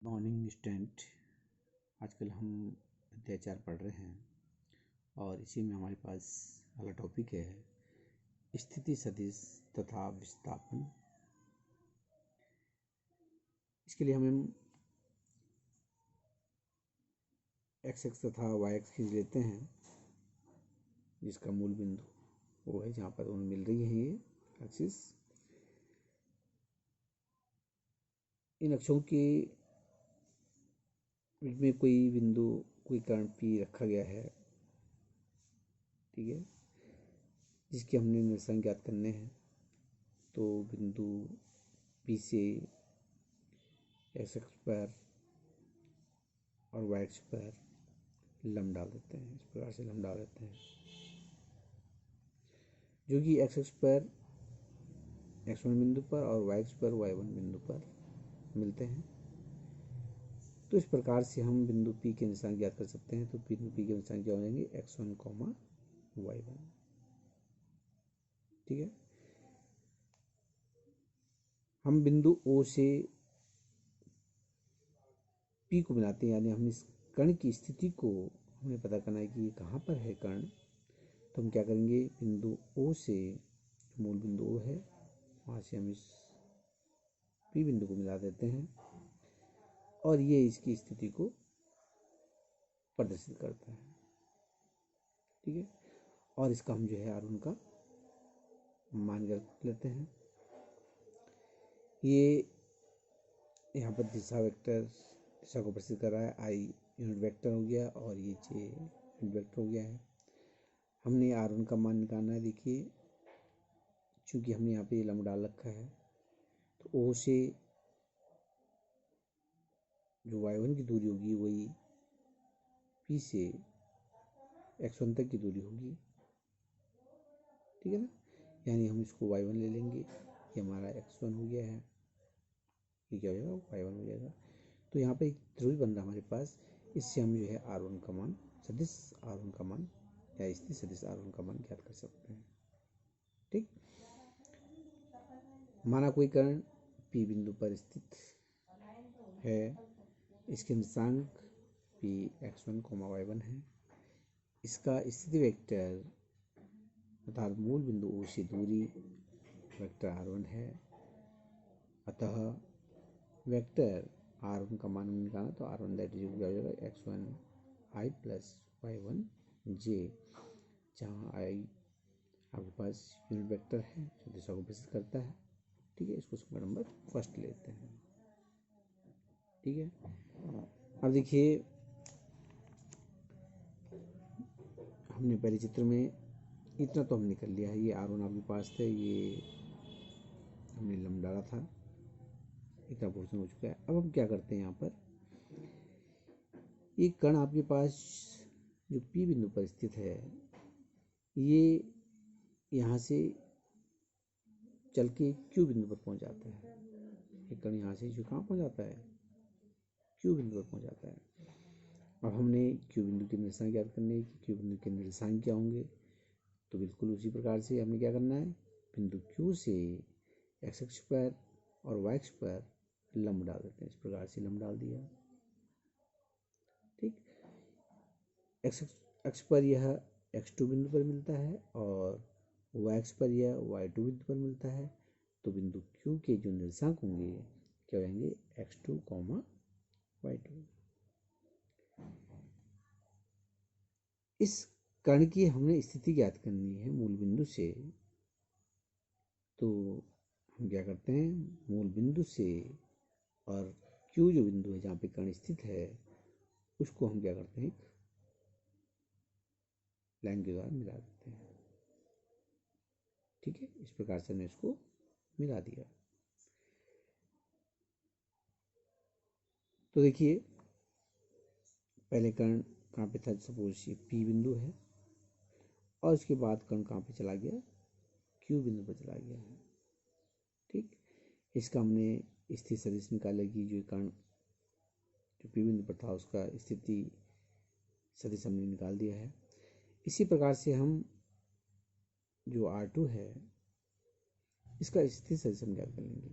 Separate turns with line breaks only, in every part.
Morning student. आजकल हम अध्याय 4 पढ़ रहे हैं और इसी में हमारे पास अगला टॉपिक है स्थिति सदिश तथा विस्थापन। इसके लिए हम एक्स एक्स तथा वाई एक्स खींच लेते हैं, जिसका मूल बिंदु वो है जहाँ पर उन्हें मिल रही है ये एक्सिस। इन अक्षों के बीच में कोई बिंदु, कोई कर्ण P रखा गया है, ठीक है, जिसके हमने निर्देशांक ज्ञात करने हैं। तो बिंदु P से एक्स एक्स पर और वाई एक्स पर लंब डाल देते हैं। इस प्रकार से लंब डाल देते हैं, जो कि एक्स एक्स पर x1 बिंदु पर और वाई एक्स पर y1 बिंदु पर मिलते हैं। तो इस प्रकार से हम बिंदु P के निशान ज्ञात कर सकते हैं। तो बिंदु P के निशान क्या हो जाएंगे? x1, y1, ठीक है। हम बिंदु O से P को मिलाते हैं, यानी हम इस कण की स्थिति को हमें पता करना है कि ये कहाँ पर है कण। तो हम क्या करेंगे? बिंदु O से, मूल बिंदु O है, वहाँ से हम इस P बिंदु को मिला देते हैं और ये इसकी स्थिति को प्रदर्शित करता है, ठीक है। और इसका हम जो है R1 का मान ज्ञात लेते हैं। ये यहाँ पर दिशा वेक्टर, दिशा को प्रदर्शित कर रहा है। I यूनिट वेक्टर हो गया और ये J यूनिट वेक्टर हो गया है। हमने R1 का मान निकालना है। देखिए, चूंकि हमने यहाँ पे ये लंब डाल रखा है, तो O से जो y1 की दूरी होगी वही P से x1 तक की दूरी होगी, ठीक है ना। यानी हम इसको y1 ले लेंगे, ये हमारा x1 हो गया है, ये क्या हो जाएगा? y1 हो जाएगा। तो यहाँ पे एक त्रिभुज बन रहा है हमारे पास। इससे हम जो है R1 का मान, सदिश R1 का मान या स्थिति सदिश R1 का मान ज्ञात कर सकते हैं, ठीक। माना कोई कण P बिंदु पर स्थित है, इसके निर्देशांक P x1, y1 है। इसका स्थिति वेक्टर अर्थात मूल बिंदु O से दूरी वेक्टर R1 है। अतः वेक्टर R1 का मान निकालना, तो R1 दैट इज इक्वल हो जाएगा x1 I plus y1 j, जहाँ I आपके पास यूनिट वेक्टर है जो दिशा को प्रदर्शित करता है, ठीक है। इसको समीकरण नंबर फर्स्ट लेते हैं, ठीक है। अब देखिए, हमने पहले चित्र में इतना तो हमने कर लिया है। ये R1 आपके पास थे, ये हमने लंब डाला था, इतना पोर्शन हो चुका है। अब हम क्या करते हैं, यहाँ पर एक कण आपके पास जो P बिंदु पर स्थित है, ये यहाँ से चल के Q बिंदु पर पहुँच जाता है। एक कण यहाँ से जो कहाँ पहुँच जाता है? Q बिंदु पर पहुँच जाता है। अब हमने Q बिंदु के निर्देशांक ज्ञात करने हैं कि Q बिंदु के निर्देशांक क्या होंगे। तो बिल्कुल उसी प्रकार से हमें क्या करना है? बिंदु Q से x अक्ष पर और y अक्ष पर लंब डाल देते हैं। इस प्रकार से लंब डाल दिया, ठीक। x अक्ष पर यह x2 बिंदु पर मिलता है और y अक्ष पर यह y2 बिंदु पर मिलता है। तो बिंदु Q के जो निर्देशांक होंगे क्या होंगे? x2, y2। इस कण की हमने स्थिति ज्ञात करनी है मूल बिंदु से। तो हम क्या करते हैं? मूल बिंदु से और Q जो बिंदु है जहाँ पे कण स्थित है, उसको हम क्या करते हैं? लाइन के द्वारा मिला देते हैं, ठीक है। इस प्रकार से हमने इसको मिला दिया। तो देखिए, पहले कण कहाँ पे था? सपोज ये P बिंदु है और उसके बाद कण कहाँ पे चला गया? Q बिंदु पर चला गया है, ठीक। इसका हमने स्थिति सदिश निकालेगी। जो कण जो P बिंदु पर था उसका स्थिति सदिश हमने निकाल दिया है। इसी प्रकार से हम जो R2 है इसका स्थिति सदिश हम ज्ञात कर लेंगे।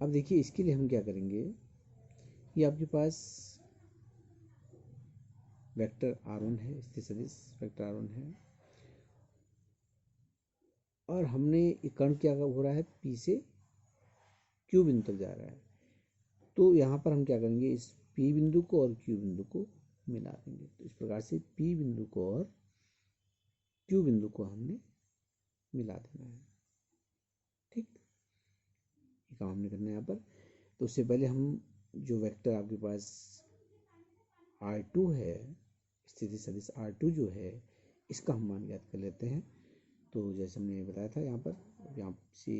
अब देखिए, इसके लिए हम क्या करेंगे? ये आपके पास वेक्टर R1 है, स्थिति सदिश वेक्टर R1 है, और हमने ये कण क्या हो रहा है, P से Q बिंदु तक जा रहा है। तो यहाँ पर हम क्या करेंगे, इस P बिंदु को और Q बिंदु को मिला देंगे। तो इस प्रकार से P बिंदु को और Q बिंदु को हमने मिला देना है। ठीक, ये काम हमने करना है यहाँ पर। तो उससे पहले हम जो वेक्टर आपके पास R2 है, स्थिति सदिश R2 जो है, इसका हम मान ज्ञात कर लेते हैं। तो जैसे हमने बताया था यहाँ से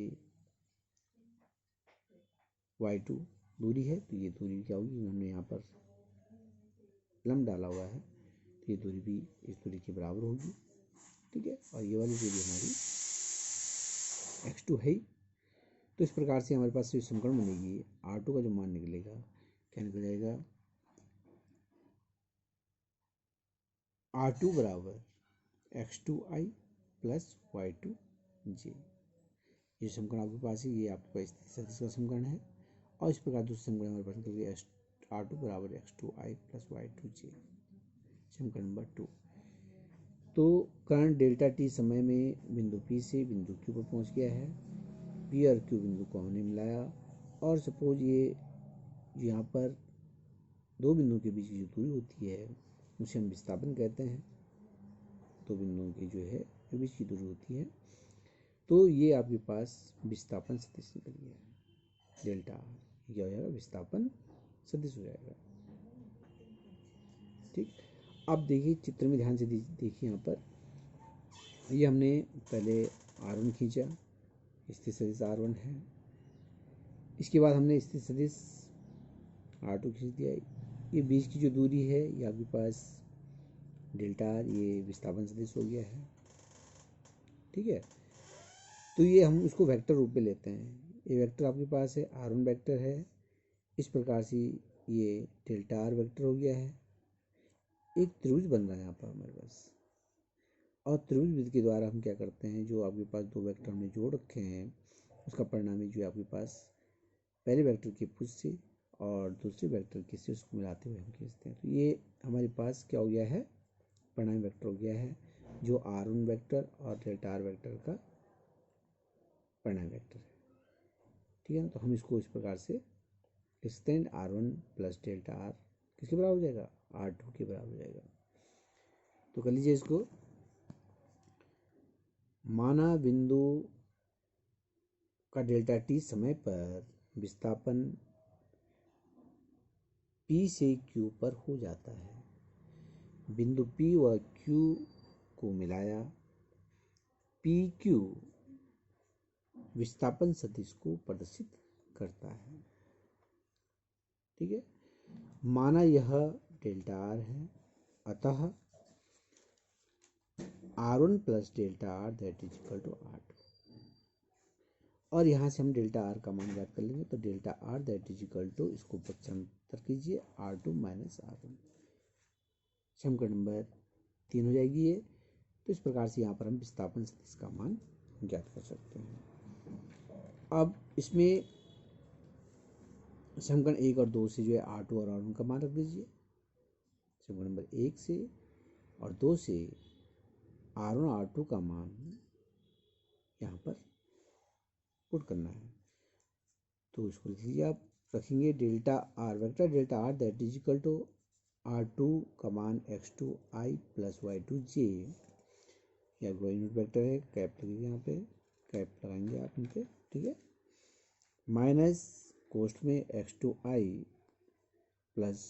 y2 दूरी है, तो ये दूरी क्या होगी, हमने यहाँ पर लंब डाला हुआ है, तो ये दूरी भी इस दूरी के बराबर होगी। ठीक है, और ये वाली दूरी हमारी x2 है। तो इस प्रकार से हमारे पास जो समीकरण बनेगी, R2 का जो मान निकलेगा, क्या निकल जाएगा, R2 बराबर x2i प्लस y2j। ये समीकरण आपके पास है, ये आपके पास स्थिति सदिश का समीकरण है। और इस प्रकार दूसरा समीकरण हमारे पास निकल गया, R2 बराबर x2i प्लस y2j, समीकरण नंबर 2। तो कण डेल्टा टी समय में बिंदु P से बिंदु Q पर पहुंच गया है। P और Q बिंदु को हमने मिलाया, और सपोज ये यहाँ पर दो बिंदुओं के बीच की जो दूरी होती है उसे हम विस्थापन कहते हैं। दो बिंदुओं की जो है बीच की दूरी होती है, तो ये आपके पास विस्थापन सदिश निकल गया है, डेल्टा R। क्या हो जाएगा, विस्थापन सदिश हो जाएगा। ठीक, अब देखिए चित्र में ध्यान से देखिए, यहाँ पर ये हमने पहले R1 खींचा, स्थिति सदिश R1 है। इसके बाद हमने स्थिति सदिश R2 खींच दिया। ये बीच की जो दूरी है ये आपके पास डेल्टा R, ये विस्थापन सदिश हो गया है। ठीक है, तो ये हम इसको वेक्टर रूप में लेते हैं। ये वेक्टर आपके पास है, R1 वेक्टर है। इस प्रकार से ये डेल्टा R वेक्टर हो गया है। एक त्रिभुज बन रहा है यहाँ पर हमारे पास, और त्रिभुज विधि के द्वारा हम क्या करते हैं, जो आपके पास दो वेक्टर हमने जोड़ रखे हैं उसका परिणामी जो है आपके पास पहले वेक्टर के भुज से और दूसरे वेक्टर के से उसको मिलाते हुए हम खींचते हैं। तो ये हमारे पास क्या हो गया है, परिणामी वेक्टर हो गया है, जो R1 वेक्टर और डेल्टा R वेक्टर का परिणामी वेक्टर है। ठीक है ना, तो हम इसको इस प्रकार से extend R1 plus delta R किसके बराबर हो जाएगा, R2 के बराबर हो जाएगा। तो कर लीजिए इसको, माना बिंदु का डेल्टा टी समय पर विस्थापन P से Q पर हो जाता है। बिंदु P व Q को मिलाया, PQ विस्थापन सदिश को प्रदर्शित करता है। ठीक है, माना यह डेल्टा R है, अतः R1 plus delta R that is equal to R2। और यहाँ से हम डेल्टा R का मान ज्ञात कर लेंगे। तो delta R that is equal to, इसको पक्षांतर कीजिए, R2 माइनस R1, समीकरण नंबर 3 हो जाएगी ये। तो इस प्रकार से यहाँ पर हम विस्थापन सदिश का मान ज्ञात कर सकते हैं। अब इसमें समीकरण 1 और 2 से जो है R2 और R1 का मान रख दीजिए, समीकरण नंबर 1 से और 2 से R1 और R2 का मान यहाँ पर पुट करना है। तो इसको लिख लीजिए आप, रखेंगे delta R vector delta R that is equal to R2 का मान x2i प्लस y2j, या यूनिट वेक्टर है, कैप लगेगी यहाँ पे, कैप लगाएंगे आप इन पे। ठीक है, माइनस कोष्ठ में x2i plus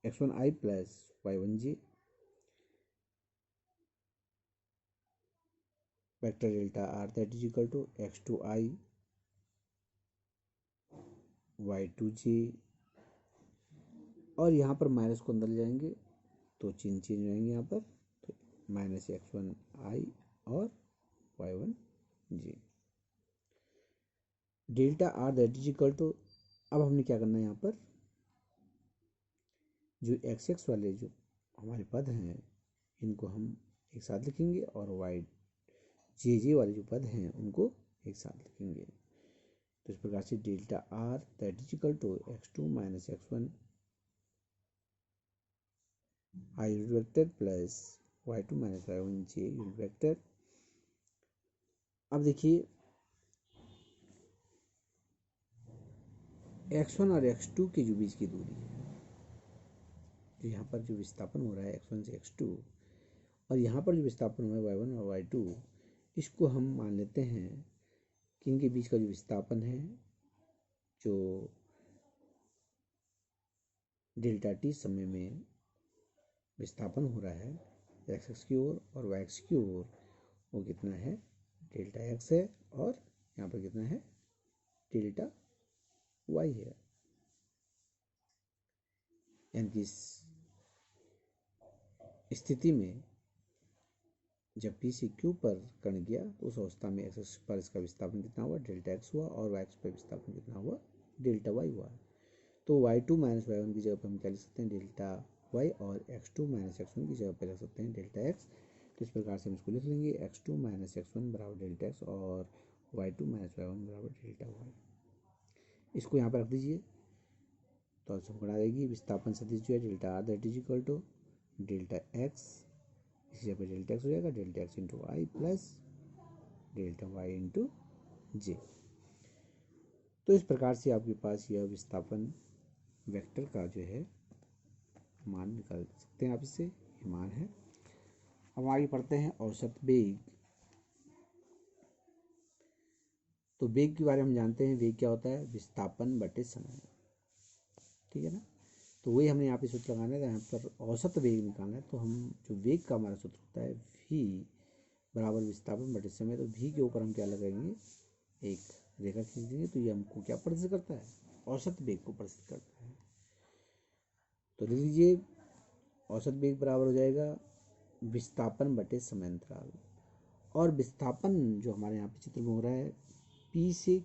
x1i plus y1j, vector delta R that is equal to x2i y2j, और यहाँ पर माइनस को अंदर ले जाएंगे तो चिन्ह चेंज रहेंगे यहाँ पर, तो माइनस x1i और y1j, delta R that is equal to, अब हमने क्या करना है, यहाँ पर जो x वाले जो हमारे पद हैं इनको हम एक साथ लिखेंगे, और y जे वाले जो पद हैं उनको एक साथ लिखेंगे। तो इस प्रकार से delta R that is equal to x2 minus x1 i unit vector plus y2 minus y1 j unit vector. अब देखिए x1 और x2 के जो बीच की दूरी है, तो यहाँ पर जो विस्थापन हो रहा है x1 से x2 और यहाँ पर जो विस्थापन हुआ है y1 और y2, इसको हम मान लेते हैं कि इनके बीच का जो विस्थापन है जो डेल्टा टी समय में विस्थापन हो रहा है एक्स एक्स की ओर और वाई एक्स की ओर, वो कितना है डेल्टा एक्स है और यहाँ पर कितना है डेल्टा वाई है। यानी कि इस स्थिति में जब पी से क्यू पर कण गया तो उस अवस्था में एक्स एक्स पर इसका विस्थापन कितना हुआ डेल्टा एक्स हुआ और वाई एक्स पर विस्थापन कितना हुआ डेल्टा वाई हुआ। तो y2 माइनस y1 की जगह पर हम क्या लिख सकते हैं डेल्टा y और x2 माइनस x1 की जगह पर लिख सकते हैं डेल्टा x। तो इस प्रकार से हम इसको लिख लेंगे x2 माइनस x1 बराबर डेल्टा x और y2 माइनस y1 बराबर डेल्टा y। इसको यहाँ पर रख दीजिए तो समीकरण आ जाएगी विस्थापन सदिश जो है delta R that is equal to delta x, इसी जगह पर डेल्टा x हो जाएगा delta x into Y plus delta Y into J. तो इस प्रकार से आपके पास यह विस्थापन वेक्टर का जो है मान निकाल सकते हैं आप इससे, ये मान है। अब आगे पढ़ते हैं औसत वेग। तो वेग के बारे में हम जानते हैं, वेग क्या होता है विस्थापन बटे समय, ठीक है ना। तो वही हमने यहाँ पे सूत्र लगाना है, यहाँ पर औसत वेग निकालना है। तो हम जो वेग का हमारा सूत्र होता है v बराबर विस्थापन बटे समय, तो v के ऊपर हम क्या लगाएंगे एक रेखा खींच देंगे, तो ये हमको क्या प्रदर्शित करता है औसत वेग को प्रदर्शित करता है। तो लिख लीजिए औसत वेग बराबर हो जाएगा विस्थापन बटे समय अंतराल, और विस्थापन जो हमारे यहाँ पे चित्र में हो रहा है P से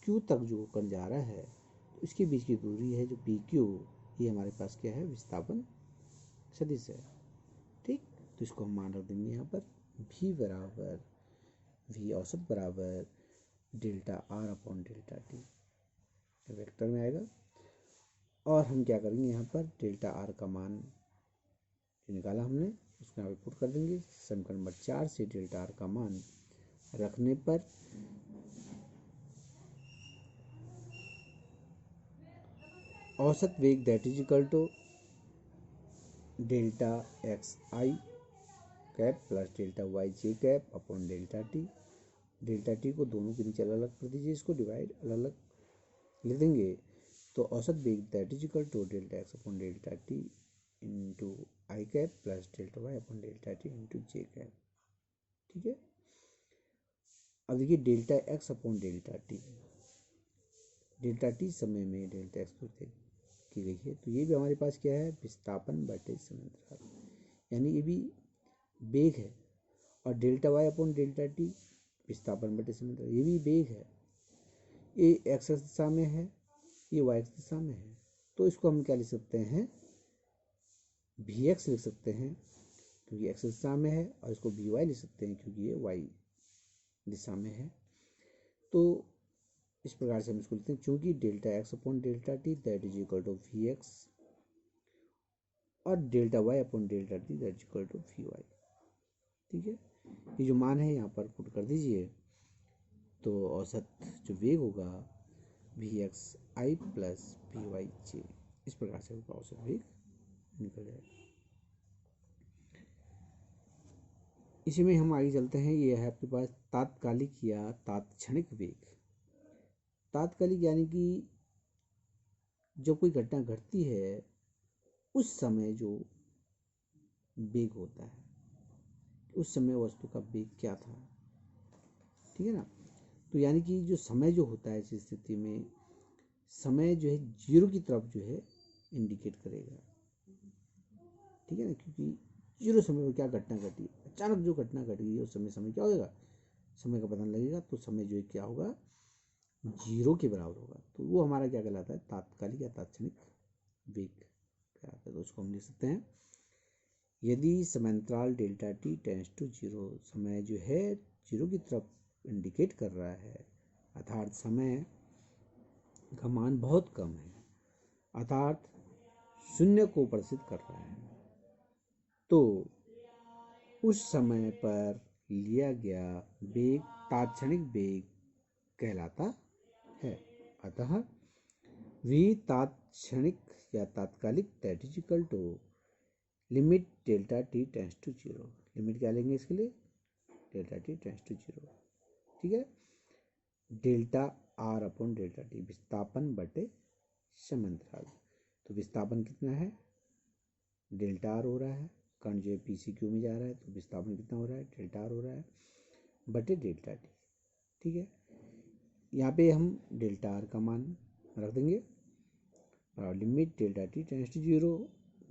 Q तक जो कण जा रहा है तो इसके बीच की दूरी है जो PQ, ये हमारे पास क्या है विस्थापन सदिश है, ठीक। तो इसको हम मान रख देंगे यहाँ पर V बराबर V औसत बराबर delta R upon delta T vector में आएगा। और हम क्या करेंगे यहाँ पर डेल्टा आर का मान जो निकाला हमने उसको यहाँ पे पुट कर देंगे। समीकरण नंबर 4 से डेल्टा आर का मान रखने पर औसत वेग that is equal to delta x i cap plus delta y j cap upon delta t. Delta t को दोनों के नीचे अलग अलग कर दीजिए, इसको डिवाइड अलग अलग लिख देंगे। तो औसत वेग that is equal to delta x upon delta t into i cap plus delta Y upon delta t into j cap, ठीक है। अब देखिए delta x upon delta t समय में डेल्टा एक्स को की गई है, तो ये भी हमारे पास क्या है विस्थापन बटे समय अंतराल, यानी ये भी वेग है। और delta Y upon delta t विस्थापन बटे समय अंतराल, ये भी वेग है। ये एक्स दिशा में है, ये वाई एक्स दिशा में है, तो इसको हम क्या लिख सकते हैं वी एक्स लिख सकते हैं क्योंकि एक्स दिशा में है, और इसको वी वाई लिख सकते हैं क्योंकि ये वाई दिशा में है। तो इस प्रकार से हम इसको लिखते हैं चूंकि delta x upon delta T that is equal to we X और delta Y upon delta T that is equal to V Y, ठीक है। ये जो मान है यहाँ पर पुट कर दीजिए, तो औसत जो वेग होगा V X I plus V Y J, इस प्रकार से होगा औसत वेग निकल जाएगा। इसी में हम आगे चलते हैं, ये है आपके पास तात्कालिक या तात्क्षणिक वेग। तात्कालिक यानी कि जब कोई घटना घटती है उस समय जो वेग होता है, उस समय वस्तु का वेग क्या था, ठीक है ना। तो यानी कि जो समय जो होता है इस स्थिति में समय जो है जीरो की तरफ जो है इंडिकेट करेगा, ठीक है ना, क्योंकि जीरो समय में क्या घटना घटी, अचानक जो घटना घटी उस समय क्या होगा समय का पता लगेगा, तो समय जो है क्या होगा जीरो के बराबर होगा। तो वो हमारा क्या कहलाता है तात्कालिक या तात्क्षणिक वेग कहलाता है। तो उसको हम लिख सकते हैं यदि समांतराल delta T tends to zero, समय जो है जीरो की तरफ इंडिकेट कर रहा है, अर्थात समय का मान बहुत कम है, अर्थात शून्य को प्रदर्शित कर रहा है, तो उस समय पर लिया गया वेग तात्क्षणिक वेग कहलाता है। अतः v तात्क्षणिक या तात्कालिक that is equal to limit delta T tends to zero. Limit क्या लेंगे इसके लिए? Delta T tends to zero. ठीक है, delta R upon delta t विस्थापन बटे समअंतराल। तो विस्थापन कितना है? डेल्टा आर हो रहा है, कण जो है पी सी क्यू में जा रहा है, तो विस्थापन कितना हो रहा है? डेल्टा आर हो रहा है बटे डेल्टा टी। ठीक है, यहाँ पे हम डेल्टा आर का मान रख देंगे और limit delta T tends to zero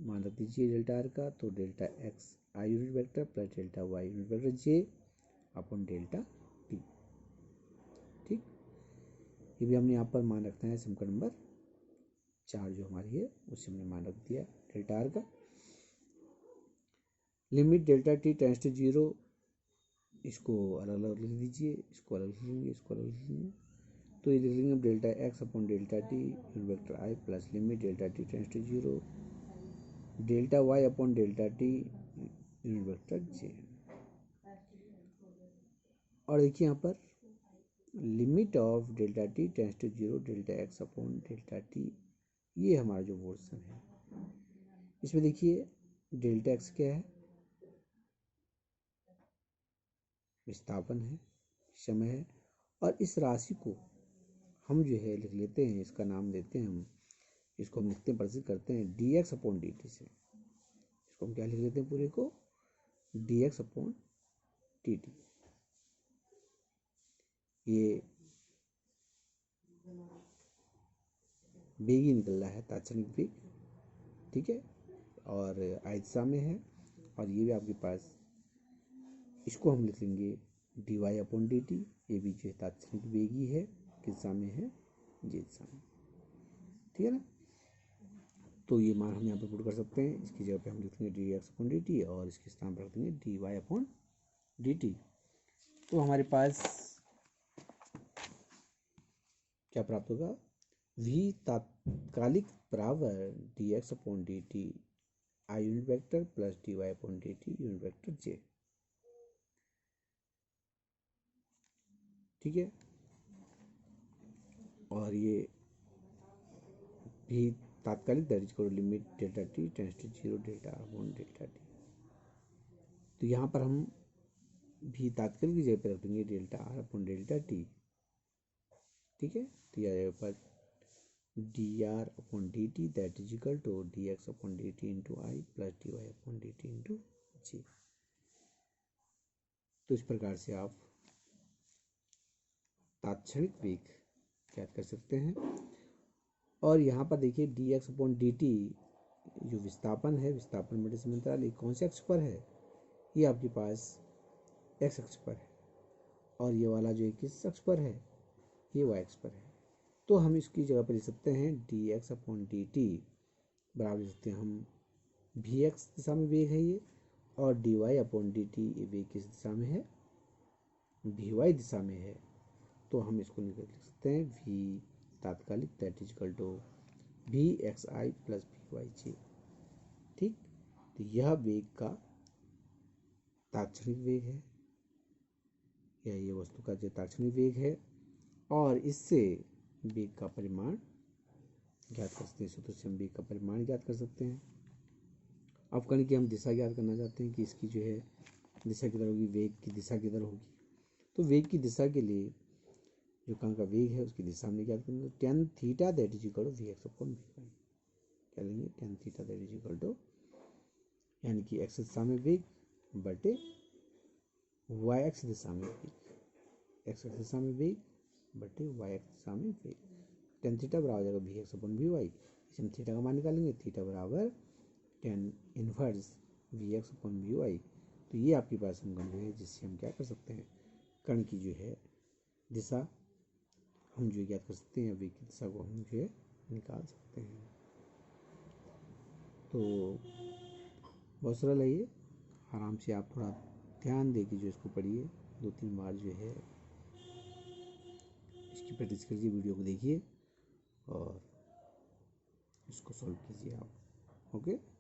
मान रख दीजिए डेल्टा आर का, तो delta x i unit vector plus delta y unit vector j upon delta T. ठीक, ये भी हमने यहाँ पर मान रखना है समीकरण नंबर 4 जो हमारी है उससे हमने मान रख दिया डेल्टा आर का। Limit delta T tends to zero, इसको अलग अलग लिख दीजिए, इसको अलग लिख लेंगे, इसको अलग लिख लेंगे, तो ये लिख लेंगे delta x upon delta T unit vector I plus limit delta T tends to zero delta Y upon delta T unit vector J. और देखिए यहाँ पर limit of delta T tends to zero delta x upon delta T, ये हमारा जो portion है इसमें देखिए डेल्टा एक्स क्या है? विस्थापन है, समय है, और इस राशि को हम जो है लिख लेते हैं, इसका नाम देते हैं हम, इसको हम लिखते हैं, प्रदर्शित करते हैं D X upon D T से। इसको हम क्या लिख लेते हैं? पूरे को D X upon D t. ये वेग ही निकल रहा है, तात्क्षणिक वेग। ठीक है, और आई दिशा में है, और ये भी आपके पास, इसको हम लिख लेंगे d Y upon D t. ये भी जो है तात्क्षणिक वेग ही है, किस दिशा में है? जे दिशा में। ठीक है ना, तो ये मान हम यहाँ पर पुट कर सकते हैं। इसकी जगह पे हम लिख देंगे D X upon D T और इसके स्थान पर रख देंगे D Y upon D T. तो हमारे पास क्या प्राप्त होगा? v तात्कालिक बराबर D X upon D T I unit vector plus D Y upon D T unit vector J. ठीक है, और ये भी तात्कालिक that is equal to limit delta T tends to zero delta R upon delta T. तो यहाँ पर हम भी तात्कालिक की जगह पर रख देंगे delta R upon delta T. ठीक है, तो यह पर D R upon D T that is equal to D X upon D T into I plus D Y upon D T into G. तो इस प्रकार से आप तात्क्षणिक वेग ज्ञात कर सकते हैं। और यहाँ पर देखिए D X upon D T जो विस्थापन है, विस्थापन बटे समअंतराल, ये कौन से अक्ष पर है? ये आपके पास एक्स अक्ष पर है, और ये वाला जो है किस अक्ष पर है? ये वाई अक्ष पर है। तो हम इसकी जगह पर लिख सकते हैं D X upon D T बराबर लिख सकते हैं हम भी एक्स दिशा में वेग है ये, और d Y upon D t ये वेग किस दिशा में है? भी वाई दिशा में है। तो हम इसको लिख सकते हैं v तात्कालिक दैट इज इक्वल टू भी एक्स आई प्लस भी वाई जे। ठीक, तो यह वेग का तात्क्षणिक वेग है, या ये वस्तु का जो तात्क्षणिक वेग है, और इससे वेग का परिमाण ज्ञात कर सकते हैं। सूत्र से हम वेग का परिमाण ज्ञात कर सकते हैं। अब कण की हम दिशा ज्ञात करना चाहते हैं कि इसकी जो है दिशा किधर होगी, वेग की दिशा किधर होगी। तो वेग की दिशा के लिए जो कण का वेग है उसकी दिशा में ज्ञात करेंगे, tan theta that is equal to we x upon v y. क्या लेंगे? Tan theta that is equal to, यानी कि एक्स दिशा में वेग बटे वाई एक्स दिशा में वेग, एक्स दिशा में वेग बटे वाई एक्स दिशा में वेग। टेन थीटा बराबर जाएगा v x upon v y. इसे हम थीटा का मान निकालेंगे, थीटा बराबर tan inverse v x upon v y. तो ये आपके पास समीकरण जो है जिससे हम क्या कर सकते हैं, कण की जो है दिशा हम जो ज्ञात कर सकते हैं, वेग की दिशा को हम जो है निकाल सकते हैं। तो बहुत सरल है ये, आराम से आप थोड़ा ध्यान दे के जो इसको पढ़िए, 2-3 बार जो है इसकी प्रैक्टिस कीजिए, वीडियो को देखिए, और इसको सॉल्व कीजिए आप। ओके।